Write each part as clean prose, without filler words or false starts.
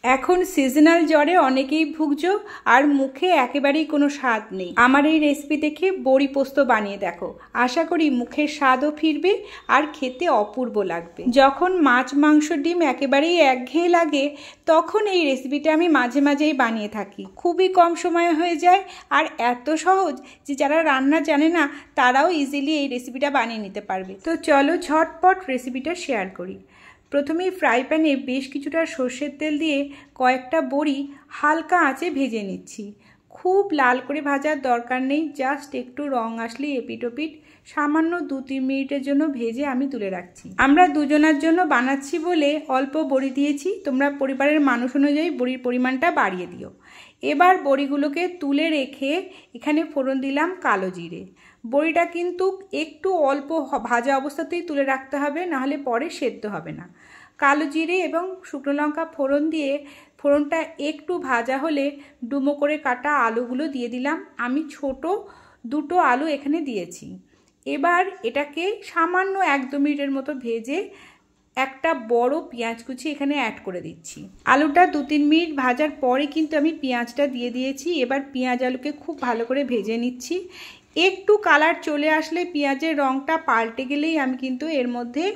এখন সিজনাল জ্বরে অনেকেই ভুগছো আর মুখে একেবারেই কোনো স্বাদ নেই। আমার এই রেসিপি দেখে বড়ি পোস্ত বানিয়ে দেখো, আশা করি মুখের স্বাদও ফিরবে আর খেতে অপূর্ব লাগবে। যখন মাছ মাংস ডিম একেবারেই একঘেয়ে লাগে তখন এই রেসিপিটা আমি মাঝে মাঝেই বানিয়ে থাকি। খুবই কম সময়ে হয়ে যায় আর এত সহজ যে যারা রান্না জানে না তারাও ইজিলি এই রেসিপিটা বানিয়ে নিতে পারবে। তো চলো ঝটপট রেসিপিটা শেয়ার করি। প্রথমেই ফ্রাই প্যানে বেশ কিছুটা সর্ষের তেল দিয়ে কয়েকটা বড়ি হালকা আঁচে ভেজে নিচ্ছি। খুব লাল করে ভাজার দরকার নেই, জাস্ট একটু রং আসলেই এপিট ওপিট সামান্য 2-3 মিনিটের জন্য ভেজে আমি তুলে রাখছি। আমরা দুজনের জন্য বানাচ্ছি বলে অল্প বড়ি দিয়েছি, তোমরা পরিবারের মানুষ অনুযায়ী বড়ির পরিমাণটা বাড়িয়ে দিও। এবার বড়িগুলোকে তুলে রেখে এখানে ফোড়ন দিলাম কালো জিরে। বড়িটা কিন্তু একটু অল্প ভাজা অবস্থাতেই তুলে রাখতে হবে, নাহলে পরে সেদ্ধ হবে না। কালো জিরে এবং শুকনো লঙ্কা ফোড়ন দিয়ে ফোড়নটা একটু ভাজা হলে ডুমো করে কাটা আলুগুলো দিয়ে দিলাম। আমি ছোট 2টো আলু এখানে দিয়েছি। এবার এটাকে সামান্য 1-2 মিনিটের মতো ভেজে একটা বড় পেঁয়াজ কুচি এখানে অ্যাড করে দিচ্ছি। আলুটা 2-3 মিনিট ভাজার পরে কিন্তু আমি পেঁয়াজটা দিয়ে দিয়েছি। এবার পেঁয়াজ আলুকে খুব ভালো করে ভেজে নিচ্ছি। একটু কালার চলে আসলে পেঁয়াজের রঙটা পাল্টে গেলেই আমি কিন্তু এর মধ্যে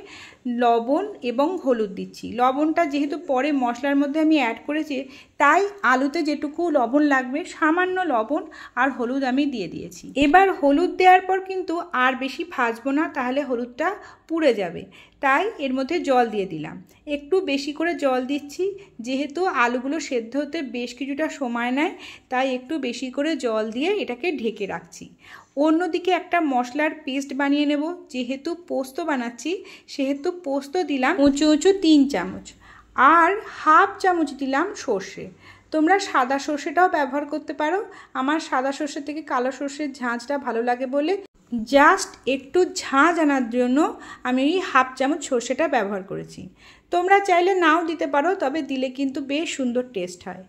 লবণ এবং হলুদ দিচ্ছি। লবণটা যেহেতু পরে মশলার মধ্যে আমি অ্যাড করেছি তাই আলুতে যেটুকু লবণ লাগবে সামান্য লবণ আর হলুদ আমি দিয়ে দিয়েছি। এবার হলুদ দেওয়ার পর কিন্তু আর বেশি ভাজবো না, তাহলে হলুদটা পুড়ে যাবে, তাই এর মধ্যে জল দিয়ে দিলাম। একটু বেশি করে জল দিচ্ছি, যেহেতু আলুগুলো সেদ্ধ হতে বেশ কিছুটা সময় নেয় তাই একটু বেশি করে জল দিয়ে এটাকে ঢেকে রাখছি। অন্যদিকে একটা মশলার পেস্ট বানিয়ে নেব। যেহেতু পোস্ত বানাচ্ছি সেহেতু পোস্ত দিলাম উঁচু 3 চামচ আর হাফ চামচ দিলাম সর্ষে। তোমরা সাদা সর্ষেটাও ব্যবহার করতে পারো, আমার সাদা সর্ষে থেকে কালো সর্ষের ঝাঁঝটা ভালো লাগে বলে জাস্ট একটু ঝাঁঝ আনার জন্য আমি এই হাফ চামচ সর্ষেটা ব্যবহার করেছি। তোমরা চাইলে নাও দিতে পারো, তবে দিলে কিন্তু বেশ সুন্দর টেস্ট হয়।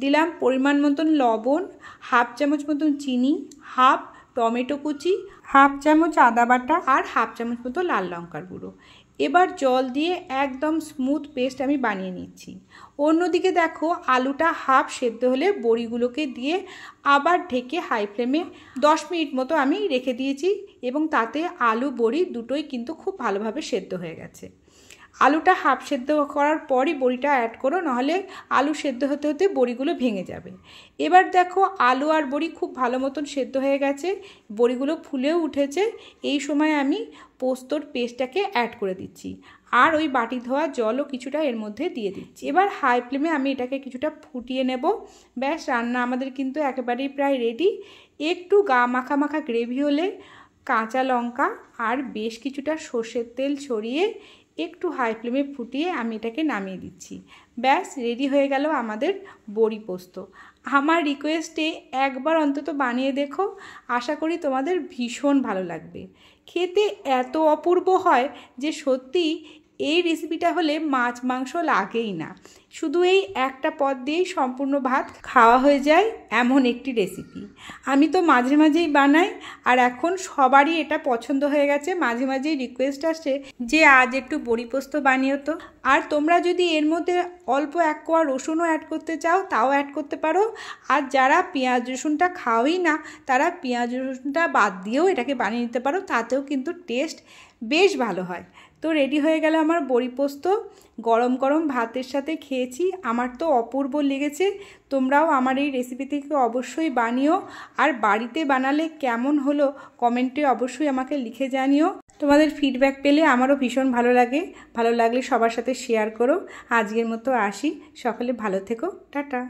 দিলাম পরিমাণ মতন লবণ, হাফ চামচ মতন চিনি, হাফ টমেটো কুচি, হাফ চামচ আদা বাটা আর হাফ চামচ মতো লাল লঙ্কার গুঁড়ো। এবার জল দিয়ে একদম স্মুথ পেস্ট আমি বানিয়ে নিচ্ছি। অন্যদিকে দেখো আলুটা হাফ সেদ্ধ হলে বড়িগুলোকে দিয়ে আবার ঢেকে হাই ফ্লেমে 10 মিনিট মতো আমি রেখে দিয়েছি এবং তাতে আলু বড়ি দুটোই কিন্তু খুব ভালোভাবে সেদ্ধ হয়ে গেছে। আলুটা হাফ সেদ্ধ করার পরই বড়িটা অ্যাড করো, নাহলে আলু সেদ্ধ হতে হতে বড়িগুলো ভেঙে যাবে। এবার দেখো আলু আর বড়ি খুব ভালো মতন সেদ্ধ হয়ে গেছে, বড়িগুলো ফুলেও উঠেছে। এই সময় আমি পোস্তর পেস্টটাকে অ্যাড করে দিচ্ছি আর ওই বাটি ধোয়া জলও কিছুটা এর মধ্যে দিয়ে দিচ্ছি। এবার হাই ফ্লেমে আমি এটাকে কিছুটা ফুটিয়ে নেব। ব্যাস, রান্না আমাদের কিন্তু একেবারেই প্রায় রেডি। একটু গা মাখা মাখা গ্রেভি হলে কাঁচা লঙ্কা আর বেশ কিছুটা সর্ষের তেল ছড়িয়ে একটু হাই ফ্লেমে ফুটিয়ে আমি এটাকে নামিয়ে দিচ্ছি। ব্যাস, রেডি হয়ে গেল আমাদের বড়ি পোস্ত। আমার রিকোয়েস্টে একবার অন্তত বানিয়ে দেখো, আশা করি তোমাদের ভীষণ ভালো লাগবে। খেতে এত অপূর্ব হয় যে সত্যি এই রেসিপিটা হলে মাছ মাংস লাগেই না, শুধু এই একটা পদ দিয়েই সম্পূর্ণ ভাত খাওয়া হয়ে যায় এমন একটি রেসিপি। আমি তো মাঝে মাঝেই বানাই আর এখন সবারই এটা পছন্দ হয়ে গেছে। মাঝে মাঝেই রিকোয়েস্ট আসছে যে আজ একটু বড়ি পোস্ত বানিও তো। আর তোমরা যদি এর মধ্যে অল্প 1 কোয়া রসুনও অ্যাড করতে চাও তাও অ্যাড করতে পারো। আর যারা পেঁয়াজ রসুনটা খাওয়াই না তারা পেঁয়াজ রসুনটা বাদ দিয়েও এটাকে বানিয়ে নিতে পারো, তাতেও কিন্তু টেস্ট বেশ ভালো হয়। তো রেডি হয়ে গেল আমার বড়ি পোস্ত। গরম গরম ভাতের সাথে খেয়েছি, আমার তো অপূর্ব লেগেছে। তোমরাও আমার এই রেসিপি থেকে অবশ্যই বানিও, আর বাড়িতে বানালে কেমন হলো কমেন্টে অবশ্যই আমাকে লিখে জানিও। তোমাদের ফিডব্যাক পেলে আমারও ভীষণ ভালো লাগে। ভালো লাগলে সবার সাথে শেয়ার করো। আজকের মতো আসি, সকলে ভালো থেকো, টাটা।